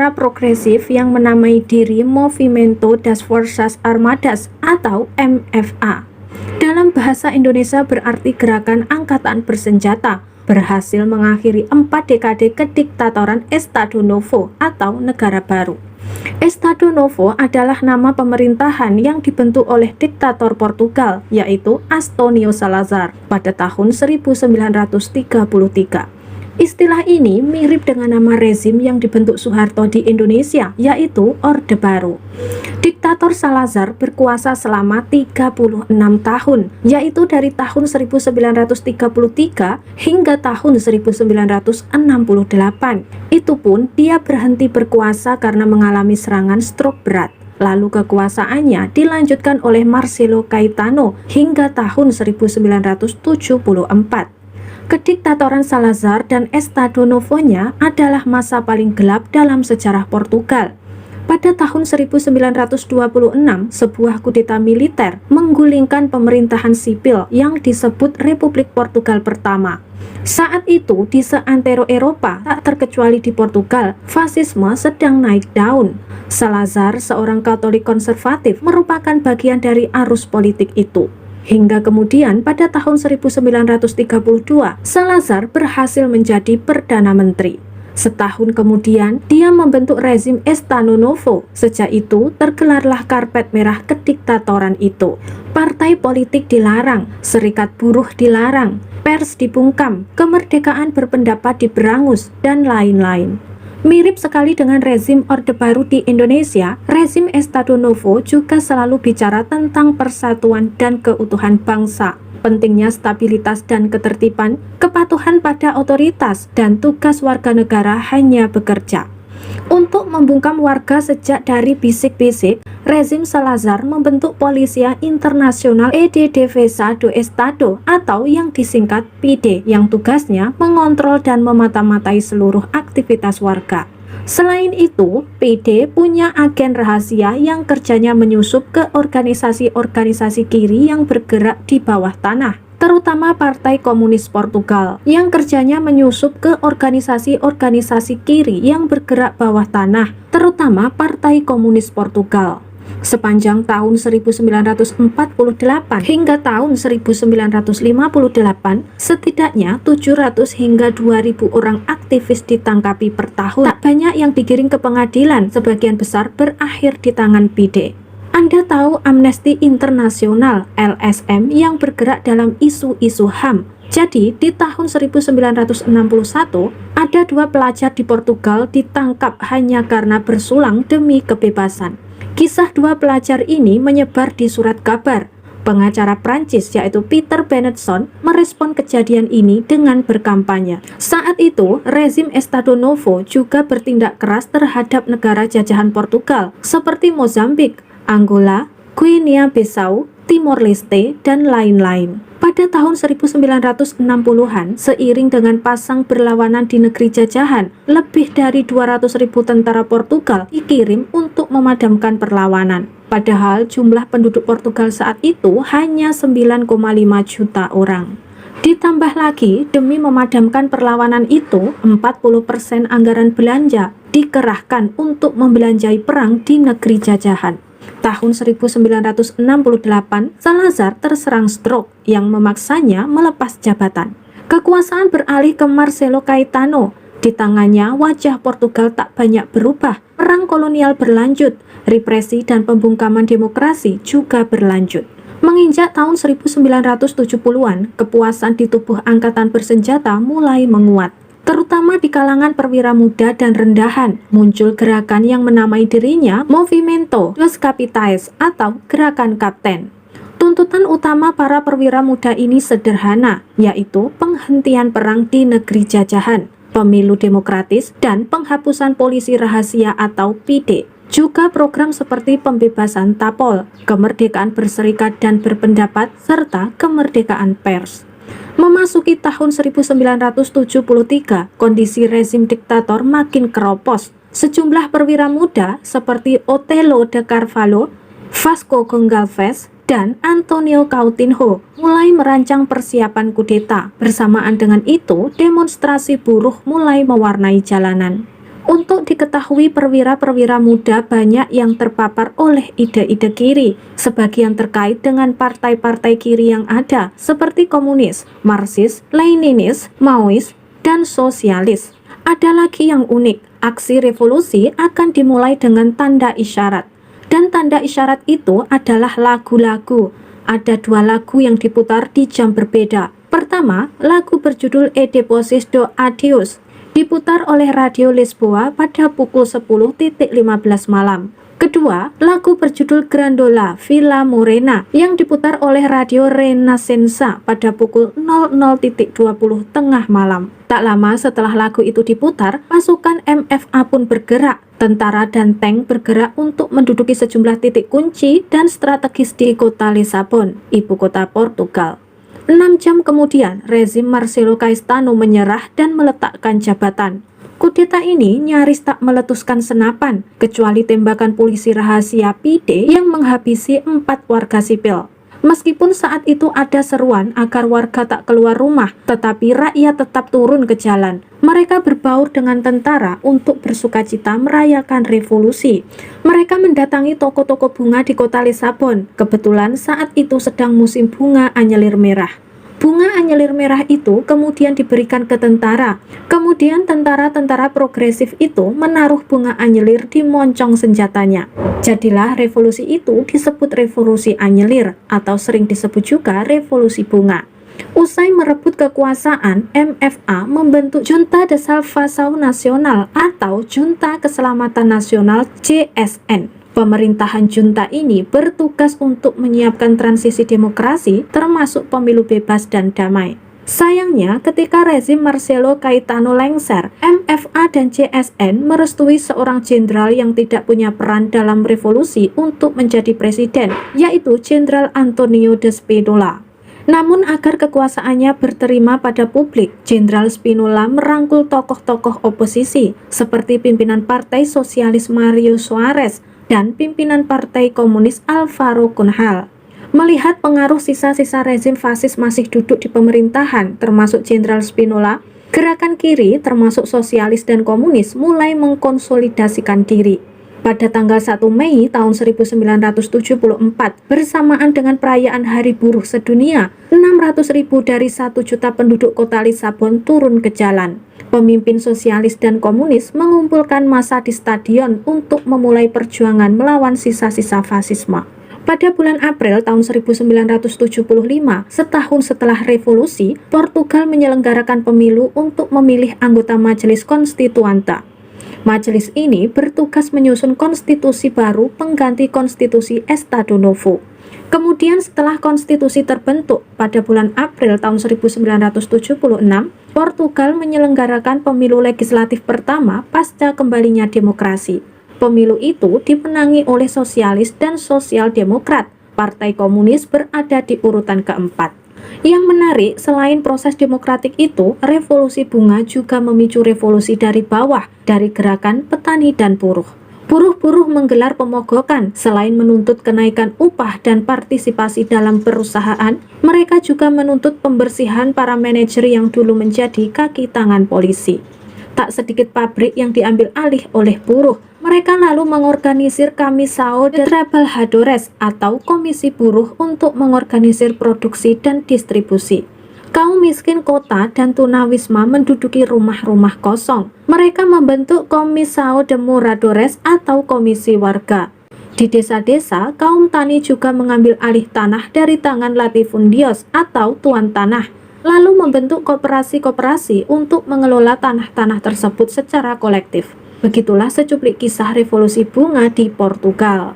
ultra progresif yang menamai diri Movimento das Forças Armadas atau MFA. Dalam bahasa Indonesia berarti Gerakan Angkatan Bersenjata, berhasil mengakhiri 4 dekade kediktatoran Estado Novo atau negara baru. Estado Novo adalah nama pemerintahan yang dibentuk oleh diktator Portugal, yaitu António Salazar pada tahun 1933. Istilah ini mirip dengan nama rezim yang dibentuk Soeharto di Indonesia, yaitu Orde Baru. Diktator Salazar berkuasa selama 36 tahun, yaitu dari tahun 1933 hingga tahun 1968. Itu pun dia berhenti berkuasa karena mengalami serangan stroke berat. Lalu kekuasaannya dilanjutkan oleh Marcelo Caetano hingga tahun 1974. Kediktatoran Salazar dan Estado Novo-nya adalah masa paling gelap dalam sejarah Portugal. Pada tahun 1926, sebuah kudeta militer menggulingkan pemerintahan sipil yang disebut Republik Portugal Pertama. Saat itu, di seantero Eropa, tak terkecuali di Portugal, fasisme sedang naik daun. Salazar, seorang Katolik konservatif, merupakan bagian dari arus politik itu. Hingga kemudian pada tahun 1932, Salazar berhasil menjadi Perdana Menteri. Setahun kemudian, dia membentuk rezim Estado Novo. Sejak itu, tergelarlah karpet merah kediktatoran itu. Partai politik dilarang, serikat buruh dilarang, pers dibungkam, kemerdekaan berpendapat diberangus, dan lain-lain. Mirip sekali dengan rezim Orde Baru di Indonesia, rezim Estado Novo juga selalu bicara tentang persatuan dan keutuhan bangsa, pentingnya stabilitas dan ketertiban, kepatuhan pada otoritas, dan tugas warga negara hanya bekerja. Untuk membungkam warga sejak dari bisik-bisik, rezim Salazar membentuk Polícia Internacional de Defesa do Estado atau yang disingkat PIDE yang tugasnya mengontrol dan memata-matai seluruh aktivitas warga. Selain itu, PIDE punya agen rahasia yang kerjanya menyusup ke organisasi-organisasi kiri yang bergerak di bawah tanah, terutama Partai Komunis Portugal, yang kerjanya menyusup ke organisasi-organisasi kiri yang bergerak bawah tanah, terutama Partai Komunis Portugal. Sepanjang tahun 1948 hingga tahun 1958, setidaknya 700 hingga 2000 orang aktivis ditangkapi per tahun. Tak banyak yang digiring ke pengadilan, sebagian besar berakhir di tangan PIDE. Anda tahu Amnesty International (LSM) yang bergerak dalam isu-isu HAM. Jadi, di tahun 1961, ada 2 pelajar di Portugal ditangkap hanya karena bersulang demi kebebasan. Kisah 2 pelajar ini menyebar di surat kabar. Pengacara Prancis yaitu Peter Benetson merespon kejadian ini dengan berkampanye. Saat itu, rezim Estado Novo juga bertindak keras terhadap negara jajahan Portugal seperti Mozambik, Angola, Guinea-Bissau, Timor Leste, dan lain-lain. Pada tahun 1960-an, seiring dengan pasang berlawanan di negeri jajahan, lebih dari 200.000 tentara Portugal dikirim untuk memadamkan perlawanan. Padahal jumlah penduduk Portugal saat itu hanya 9,5 juta orang. Ditambah lagi, demi memadamkan perlawanan itu, 40% anggaran belanja dikerahkan untuk membelanjai perang di negeri jajahan. Tahun 1968, Salazar terserang stroke yang memaksanya melepas jabatan. Kekuasaan beralih ke Marcelo Caetano. Di tangannya, wajah Portugal tak banyak berubah. Perang kolonial berlanjut, represi dan pembungkaman demokrasi juga berlanjut. Menginjak tahun 1970-an, kepuasan di tubuh angkatan bersenjata mulai menguat. Terutama di kalangan perwira muda dan rendahan, muncul gerakan yang menamai dirinya Movimento dos Capitães atau Gerakan Kapten. Tuntutan utama para perwira muda ini sederhana, yaitu penghentian perang di negeri jajahan, pemilu demokratis, dan penghapusan polisi rahasia atau PIDE. Juga program seperti pembebasan tapol, kemerdekaan berserikat dan berpendapat, serta kemerdekaan pers. Memasuki tahun 1973, kondisi rezim diktator makin keropos. Sejumlah perwira muda seperti Otelo de Carvalho, Vasco Gonçalves, dan Antonio Coutinho mulai merancang persiapan kudeta. Bersamaan dengan itu, demonstrasi buruh mulai mewarnai jalanan. Untuk diketahui, perwira-perwira muda banyak yang terpapar oleh ide-ide kiri, sebagian terkait dengan partai-partai kiri yang ada, seperti komunis, Marxis, Leninis, Maois, dan sosialis. Ada lagi yang unik, aksi revolusi akan dimulai dengan tanda isyarat, dan tanda isyarat itu adalah lagu-lagu. Ada 2 lagu yang diputar di jam berbeda. Pertama, lagu berjudul E Depois do Adeus, diputar oleh Radio Lisboa pada pukul 10.15 malam. Kedua, lagu berjudul Grandola Vila Morena yang diputar oleh Radio Renascença pada pukul 00.20 tengah malam. Tak lama setelah lagu itu diputar, pasukan MFA pun bergerak. Tentara dan tank bergerak untuk menduduki sejumlah titik kunci dan strategis di kota Lisabon, ibu kota Portugal. 6 jam kemudian, rezim Marcelo Caetano menyerah dan meletakkan jabatan. Kudeta ini nyaris tak meletuskan senapan, kecuali tembakan polisi rahasia PIDE yang menghabisi 4 warga sipil. Meskipun saat itu ada seruan agar warga tak keluar rumah, tetapi rakyat tetap turun ke jalan. Mereka berbaur dengan tentara untuk bersukacita merayakan revolusi. Mereka mendatangi toko-toko bunga di kota Lisabon. Kebetulan saat itu sedang musim bunga anyelir merah. Bunga anyelir merah itu kemudian diberikan ke tentara. Kemudian tentara-tentara progresif itu menaruh bunga anyelir di moncong senjatanya. Jadilah revolusi itu disebut revolusi anyelir atau sering disebut juga revolusi bunga. Usai merebut kekuasaan, MFA membentuk Junta de Salvação Nacional atau Junta Keselamatan Nasional JSN. Pemerintahan junta ini bertugas untuk menyiapkan transisi demokrasi termasuk pemilu bebas dan damai. Sayangnya, ketika rezim Marcelo Caetano lengser, MFA dan JSN merestui seorang jenderal yang tidak punya peran dalam revolusi untuk menjadi presiden, yaitu Jenderal Antonio de Spinola. Namun agar kekuasaannya berterima pada publik, Jenderal Spinola merangkul tokoh-tokoh oposisi seperti pimpinan Partai Sosialis Mario Soares dan pimpinan Partai Komunis Alvaro Cunhal. Melihat pengaruh sisa-sisa rezim fasis masih duduk di pemerintahan, termasuk Jenderal Spinola, gerakan kiri termasuk sosialis dan komunis mulai mengkonsolidasikan diri. Pada tanggal 1 Mei tahun 1974, bersamaan dengan perayaan Hari Buruh Sedunia, 600.000 dari 1 juta penduduk kota Lisabon turun ke jalan. Pemimpin sosialis dan komunis mengumpulkan massa di stadion untuk memulai perjuangan melawan sisa-sisa fasisme. Pada bulan April tahun 1975, setahun setelah revolusi, Portugal menyelenggarakan pemilu untuk memilih anggota Majelis Konstituante. Majelis ini bertugas menyusun konstitusi baru pengganti konstitusi Estado Novo. Kemudian setelah konstitusi terbentuk pada bulan April tahun 1976, Portugal menyelenggarakan pemilu legislatif pertama pasca kembalinya demokrasi. Pemilu itu dimenangi oleh sosialis dan sosial demokrat. Partai Komunis berada di urutan keempat. Yang menarik, selain proses demokratik itu, revolusi bunga juga memicu revolusi dari bawah, dari gerakan petani dan buruh. Buruh-buruh menggelar pemogokan. Selain menuntut kenaikan upah dan partisipasi dalam perusahaan, mereka juga menuntut pembersihan para manajer yang dulu menjadi kaki tangan polisi. Tak sedikit pabrik yang diambil alih oleh buruh. Mereka lalu mengorganisir Comissão de Trabalhadores atau Komisi Buruh untuk mengorganisir produksi dan distribusi. Kaum miskin kota dan tunawisma menduduki rumah-rumah kosong. Mereka membentuk Comissão de Moradores atau Komisi Warga. Di desa-desa, kaum tani juga mengambil alih tanah dari tangan latifundios atau tuan tanah, lalu membentuk koperasi-koperasi untuk mengelola tanah-tanah tersebut secara kolektif. Begitulah secuplik kisah revolusi bunga di Portugal.